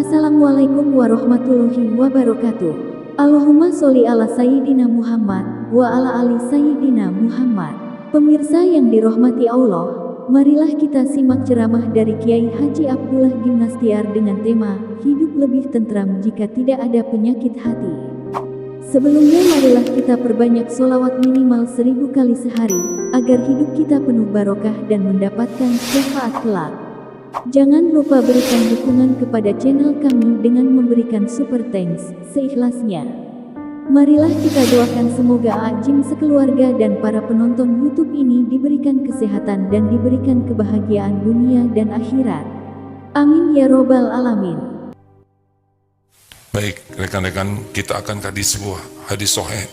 Assalamualaikum warahmatullahi wabarakatuh. Allahumma sholli ala Sayyidina Muhammad wa ala ali Sayyidina Muhammad. Pemirsa yang dirahmati Allah, marilah kita simak ceramah dari Kiai Haji Abdullah Gimnastiar dengan tema Hidup Lebih Tentram Jika Tidak Ada Penyakit Hati. Sebelumnya marilah kita perbanyak sholawat minimal 1000 kali sehari, agar hidup kita penuh barokah dan mendapatkan syafaat kelak. Jangan lupa berikan dukungan kepada channel kami dengan memberikan super thanks seikhlasnya. Marilah kita doakan semoga Ajim sekeluarga dan para penonton YouTube ini diberikan kesehatan dan diberikan kebahagiaan dunia dan akhirat. Amin ya robbal alamin. Baik, rekan-rekan, kita akan kaji sebuah hadis sahih.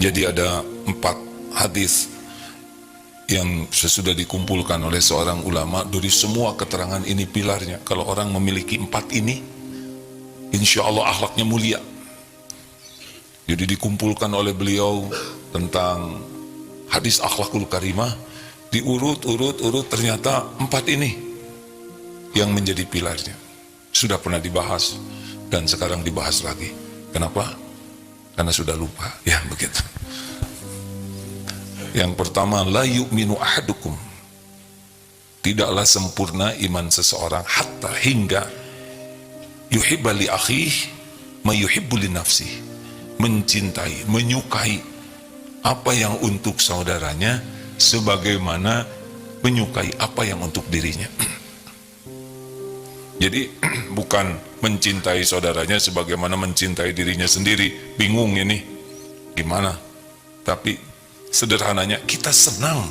Jadi ada 4 hadis yang sesudah dikumpulkan oleh seorang ulama. Dari semua keterangan ini pilarnya. Kalau orang memiliki 4 ini, insya Allah akhlaknya mulia. Jadi dikumpulkan oleh beliau tentang hadis akhlakul karimah, diurut, ternyata 4 ini yang menjadi pilarnya. Sudah pernah dibahas dan sekarang dibahas lagi. Kenapa? Karena sudah lupa, ya begitu. Yang pertama, la yu'minu ahadukum, tidaklah sempurna iman seseorang hatta hingga yuhibba li akhihi ma yuhibbu li nafsihi, mencintai, menyukai apa yang untuk saudaranya sebagaimana menyukai apa yang untuk dirinya. Jadi bukan mencintai saudaranya sebagaimana mencintai dirinya sendiri. Bingung ini gimana? Tapi sederhananya, kita senang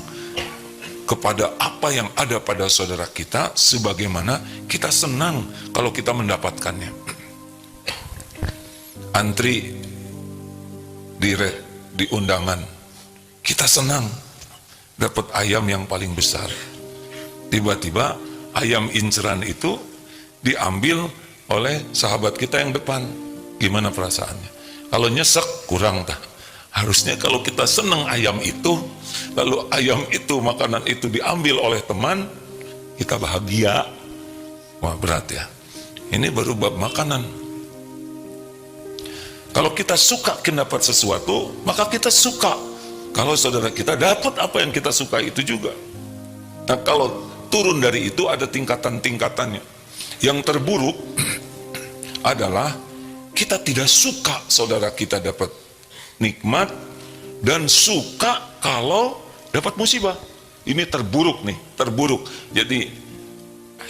kepada apa yang ada pada saudara kita sebagaimana kita senang kalau kita mendapatkannya. Antri di undangan, kita senang dapat ayam yang paling besar. Tiba-tiba ayam inceran itu diambil oleh sahabat kita yang depan. Gimana perasaannya? Kalau nyesek, kurang tak? Harusnya kalau kita senang ayam itu, lalu ayam itu, makanan itu diambil oleh teman, kita bahagia. Wah, berat ya. Ini baru bab makanan. Kalau kita suka dapat sesuatu, maka kita suka kalau saudara kita dapat apa yang kita suka itu juga. Nah, kalau turun dari itu ada tingkatan-tingkatannya. Yang terburuk adalah kita tidak suka saudara kita dapat nikmat dan suka kalau dapat musibah. Ini terburuk nih, terburuk. Jadi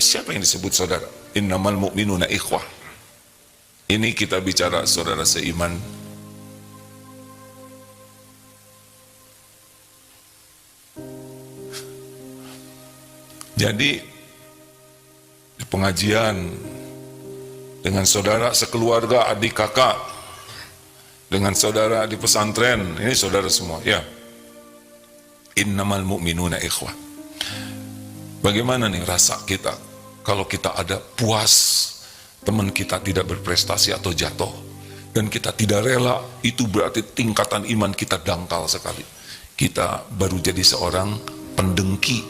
siapa yang disebut saudara? Innamal mu'minuna ikhwah. Ini kita bicara saudara seiman. Jadi di pengajian dengan saudara sekeluarga, adik kakak, dengan saudara di pesantren, ini saudara semua, ya. Innamal mu'minuna ikhwah. Bagaimana nih rasa kita kalau kita ada puas teman kita tidak berprestasi atau jatuh, dan kita tidak rela? Itu berarti tingkatan iman kita dangkal sekali. Kita baru jadi seorang pendengki.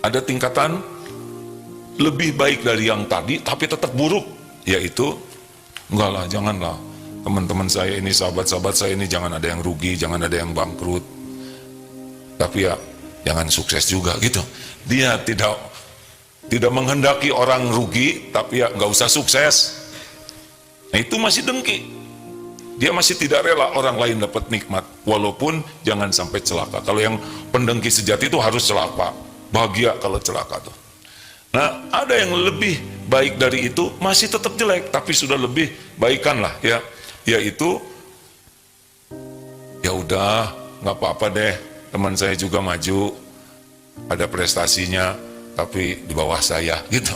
Ada tingkatan lebih baik dari yang tadi tapi tetap buruk, yaitu enggak lah, janganlah teman-teman saya ini, sahabat-sahabat saya ini, jangan ada yang rugi, jangan ada yang bangkrut, tapi ya jangan sukses juga gitu. Dia tidak menghendaki orang rugi, tapi ya nggak usah sukses. Nah, itu masih dengki. Dia masih tidak rela orang lain dapat nikmat, walaupun jangan sampai celaka. Kalau yang pendengki sejati itu harus celaka, bahagia kalau celaka tuh. Nah, ada yang lebih baik dari itu, masih tetap jelek, tapi sudah lebih baikan lah ya. Yaitu, ya udah, nggak apa-apa deh, teman saya juga maju, ada prestasinya, tapi di bawah saya gitu.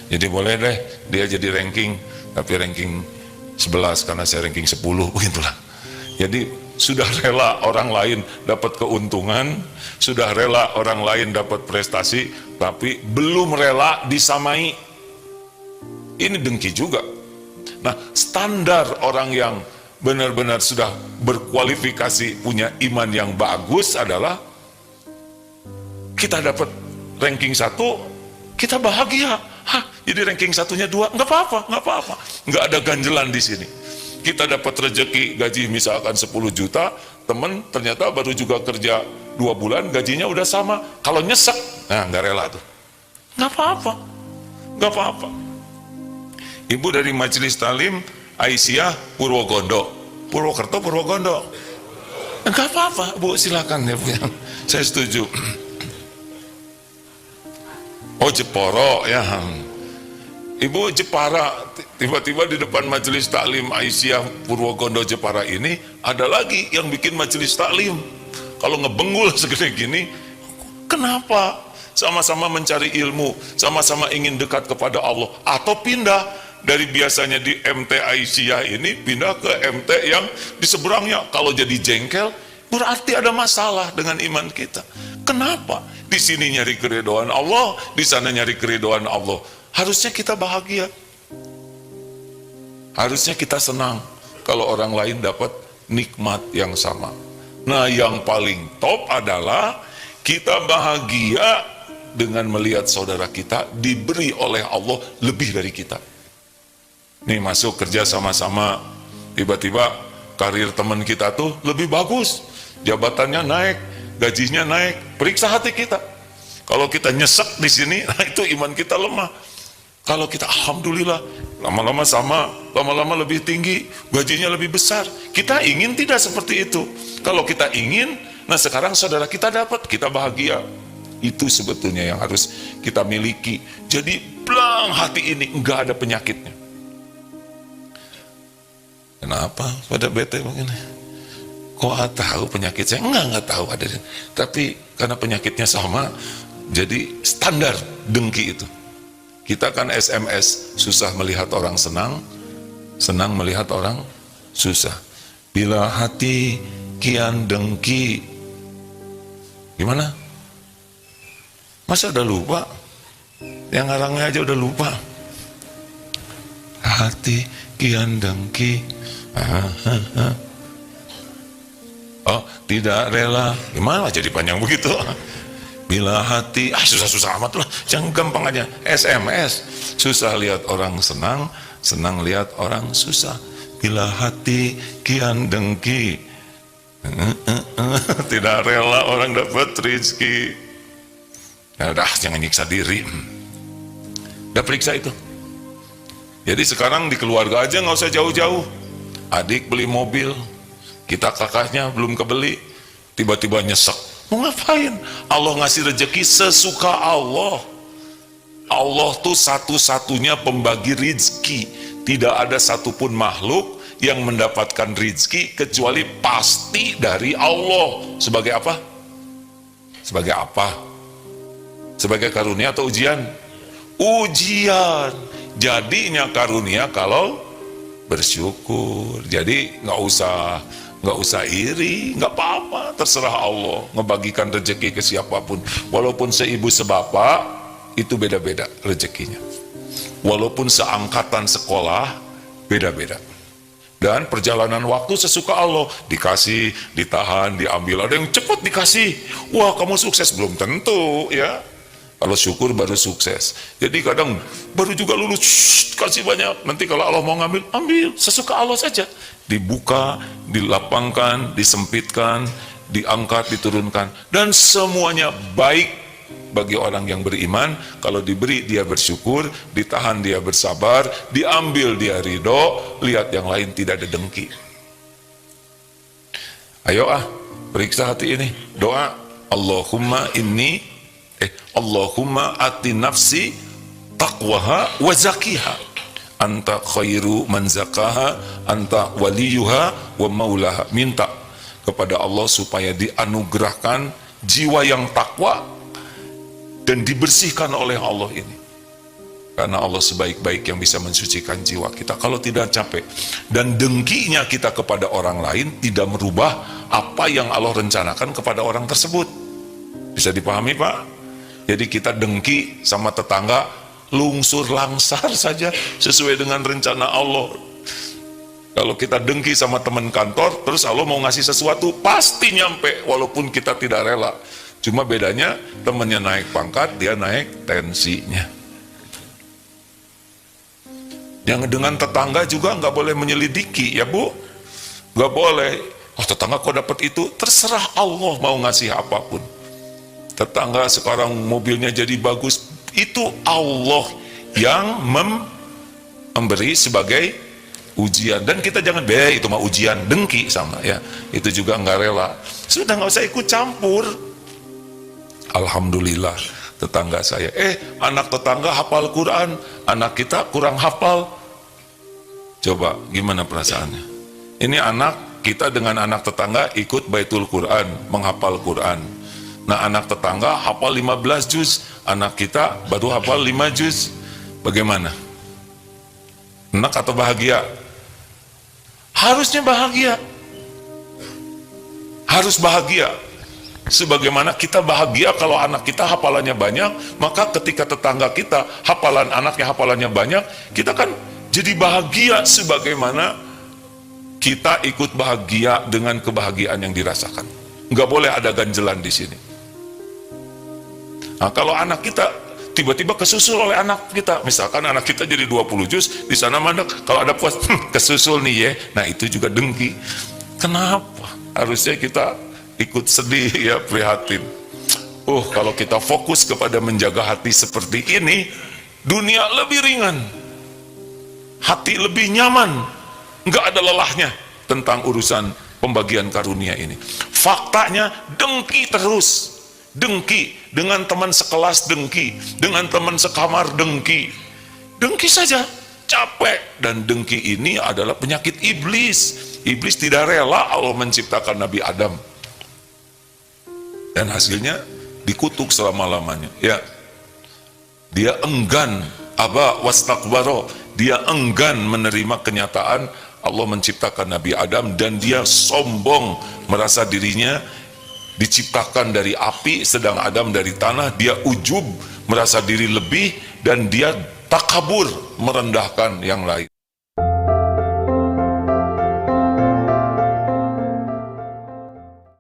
Jadi boleh deh dia jadi ranking, tapi ranking 11 karena saya ranking 10, begitulah. Jadi sudah rela orang lain dapat keuntungan, sudah rela orang lain dapat prestasi, tapi belum rela disamai. Ini dengki juga. Nah, standar orang yang benar-benar sudah berkualifikasi, punya iman yang bagus adalah kita dapat ranking 1, kita bahagia. Hah, jadi ranking satunya 2, nggak apa-apa. Nggak ada ganjelan di sini. Kita dapat rezeki gaji misalkan 10 juta, temen ternyata baru juga kerja 2 bulan, gajinya udah sama. Kalau nyesek, nah nggak rela tuh. Nggak apa-apa. Ibu dari Majelis Talim Aisyah Purwokerto. Nggak apa-apa, Bu, silakan ya, Bu. Saya setuju. Oh, Jepara ya. Ibu Jepara, tiba-tiba di depan Majelis Taklim Aisyah Purwokerto Jepara ini ada lagi yang bikin Majelis Taklim. Kalau ngebengul segede gini, kenapa? Sama-sama mencari ilmu, sama-sama ingin dekat kepada Allah, atau pindah dari biasanya di MT Aisyah ini pindah ke MT yang di seberangnya. Kalau jadi jengkel, berarti ada masalah dengan iman kita. Kenapa? Di sini nyari keridhaan Allah, di sana nyari keridhaan Allah. Harusnya kita bahagia. Harusnya kita senang kalau orang lain dapat nikmat yang sama. Nah, yang paling top adalah kita bahagia dengan melihat saudara kita diberi oleh Allah lebih dari kita. Nih masuk kerja sama-sama, tiba-tiba karir teman kita tuh lebih bagus, jabatannya naik, gajinya naik. Periksa hati kita. Kalau kita nyesek di sini, nah itu iman kita lemah. Kalau kita alhamdulillah, lama-lama sama, lama-lama lebih tinggi, gajinya lebih besar. Kita ingin tidak seperti itu. Kalau kita ingin, nah sekarang saudara kita dapat, kita bahagia. Itu sebetulnya yang harus kita miliki. Jadi belang hati ini, enggak ada penyakitnya. Kenapa pada bete begini? Kok tahu penyakit saya? Enggak tahu ada. Tapi karena penyakitnya sama, jadi standar dengki itu. Kita kan SMS, susah melihat orang senang, senang melihat orang susah. Bila hati kian dengki, gimana? Masa udah lupa? Yang ngarangnya aja udah lupa. Hati kian dengki. Oh, tidak rela. Gimana jadi panjang begitu? Bila hati, susah-susah amat lah. Jangan gampang aja. SMS, susah lihat orang senang, senang lihat orang susah. Bila hati kian dengki, tidak rela orang dapat rezeki. Nah, jangan nyiksa diri. Udah periksa itu. Jadi sekarang di keluarga aja nggak usah jauh-jauh. Adik beli mobil, kita kakaknya belum kebeli, tiba-tiba nyesek. Mau ngapain? Allah ngasih rezeki sesuka Allah. Allah tuh satu-satunya pembagi rezeki. Tidak ada satupun makhluk yang mendapatkan rezeki kecuali pasti dari Allah. Sebagai apa? Sebagai apa? Sebagai karunia atau ujian? Ujian. Jadinya karunia kalau bersyukur. Jadi nggak usah iri, nggak apa-apa, terserah Allah ngebagikan rezeki ke siapapun. Walaupun seibu sebapak, itu beda-beda rezekinya. Walaupun seangkatan sekolah, beda-beda. Dan perjalanan waktu sesuka Allah, dikasih, ditahan, diambil. Ada yang cepat dikasih, wah kamu sukses, belum tentu ya. Kalau syukur baru sukses. Jadi kadang baru juga lulus, kasih banyak. Nanti kalau Allah mau ngambil, ambil. Sesuka Allah saja. Dibuka, dilapangkan, disempitkan, diangkat, diturunkan. Dan semuanya baik bagi orang yang beriman. Kalau diberi dia bersyukur, ditahan dia bersabar, diambil dia ridho, lihat yang lain tidak ada dengki. Ayo periksa hati ini. Doa, Allahumma ati nafsi taqwaha wa zakiha anta khairu man zakaha anta waliyuha wa maulaha. Minta kepada Allah supaya dianugerahkan jiwa yang takwa dan dibersihkan oleh Allah ini, karena Allah sebaik-baik yang bisa mensucikan jiwa kita. Kalau tidak capek dan dengkinya kita kepada orang lain tidak merubah apa yang Allah rencanakan kepada orang tersebut. Bisa dipahami, Pak? Jadi kita dengki sama tetangga, lungsur langsar saja sesuai dengan rencana Allah. Kalau kita dengki sama teman kantor, terus Allah mau ngasih sesuatu, pasti nyampe walaupun kita tidak rela. Cuma bedanya temannya naik pangkat, dia naik tensinya. Yang dengan tetangga juga nggak boleh menyelidiki, ya Bu. Nggak boleh. Oh, tetangga kok dapat itu? Terserah Allah mau ngasih apapun. Tetangga sekarang mobilnya jadi bagus, itu Allah yang memberi sebagai ujian. Dan kita jangan, itu mah ujian, dengki sama ya. Itu juga nggak rela. Sudah nggak usah ikut campur. Alhamdulillah tetangga saya, anak tetangga hafal Quran, anak kita kurang hafal. Coba gimana perasaannya? Ini anak kita dengan anak tetangga ikut Baitul Quran, menghafal Quran. Nah, anak tetangga hafal 15 juz, anak kita baru hafal 5 juz. Bagaimana? Enak atau bahagia? Harusnya bahagia. Harus bahagia. Sebagaimana kita bahagia kalau anak kita hafalannya banyak, maka ketika tetangga kita anaknya hafalannya banyak, kita kan jadi bahagia sebagaimana kita ikut bahagia dengan kebahagiaan yang dirasakan. Nggak boleh ada ganjelan di sini. Nah, kalau anak kita tiba-tiba kesusul oleh anak kita, misalkan anak kita jadi 20 juz, di sana mana kalau ada puas kesusul nih ya. Nah, itu juga dengki. Kenapa? Harusnya kita ikut sedih ya, prihatin. Kalau kita fokus kepada menjaga hati seperti ini, dunia lebih ringan, hati lebih nyaman, nggak ada lelahnya tentang urusan pembagian karunia ini. Faktanya dengki terus, dengki dengan teman sekelas, dengki dengan teman sekamar, dengki saja, capek. Dan dengki ini adalah penyakit iblis. Iblis tidak rela Allah menciptakan Nabi Adam, dan hasilnya dikutuk selama-lamanya ya. Dia enggan, wastakbaro, dia enggan menerima kenyataan Allah menciptakan Nabi Adam, dan dia sombong merasa dirinya diciptakan dari api sedang Adam dari tanah. Dia ujub merasa diri lebih, dan dia takabur merendahkan yang lain.